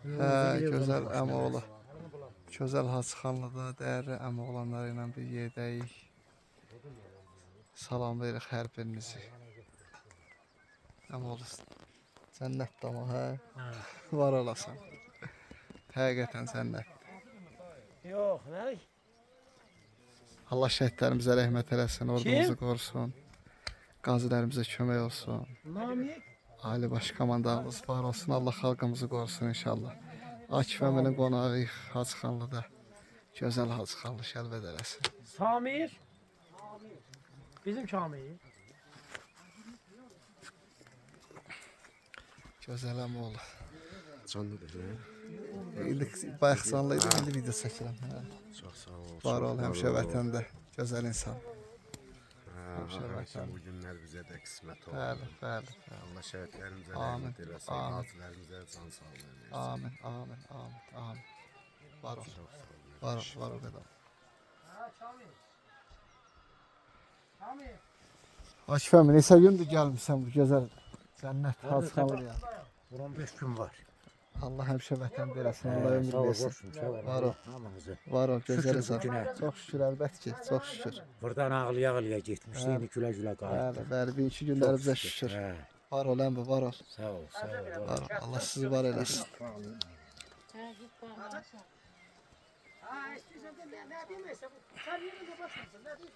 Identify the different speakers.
Speaker 1: Hə, gözəl əmoğlu. Gözəl Hacıxanlıda dəyərli əmoğlanları ilə bir yerdəyik. Salamlayırıq hər birinizi. Əmoğlu cənnət dama, hə? Var olasan. Həqiqətən cənnət.
Speaker 2: Yox, nə?
Speaker 1: Allah şəhidlərimizə rəhmət eləsin, ordumuzu qorusun. Qazilərimizə kömək olsun.
Speaker 2: Namiq.
Speaker 1: Ali Baş Komandanımız var olsun, Allah xalqımızı qorusun inşallah. Akif əminin qonağıyıq Hacıxanlıda. Gözəl Hacıxanlı şəlbət eləsin.
Speaker 2: Samir. Bizim Kamil.
Speaker 1: Gözəl əmoğlu.
Speaker 3: Canlıdır, hə?
Speaker 1: İndi bayaq canlıydı, indi video çəkirəm. Hə.
Speaker 3: Çox sağ ol.
Speaker 1: Var ol, həmişə vətəndə. Gözəl insan.
Speaker 3: Həmişə bu günlər bizə də qismət oldu.
Speaker 1: Bəli, bəli.
Speaker 3: Allah şəhidlərimizə
Speaker 1: Amin,
Speaker 3: rəhmət eləsin,
Speaker 1: amin.
Speaker 3: qazilərimizə can sağlığı versin.
Speaker 1: Amin, amin, amin, amin. Var ol,
Speaker 3: Çox sağ ol.
Speaker 1: var ol, var ol qədər. Akif əmi, neçə gündür gəlmişsən bu gözəl cənnət Hacıxanlıya?
Speaker 4: 15 gün var.
Speaker 1: Allah həmişə vətəndə eləsin, Allah ömür versin. Var ol,
Speaker 4: Hamımızı.
Speaker 1: var ol, gözəl
Speaker 4: Şükür
Speaker 1: insan.
Speaker 4: bu günə.
Speaker 1: Çox şükür, əlbət ki, çox şükür.
Speaker 4: Buradan ağlaya getmişdi, indi gülə-gülə qayıtdı.
Speaker 1: Bəli, bəli, bir iki günlərimizə şükür.
Speaker 4: Hə,
Speaker 1: Var ol, əmbi, var ol.
Speaker 4: sağ ol, sağ ol.
Speaker 1: Var ol. Allah sizi var eləsin.
Speaker 2: Ha, istiyorsan da ne diyeyim sen? Sen yerine başlasın, ne diyeyim?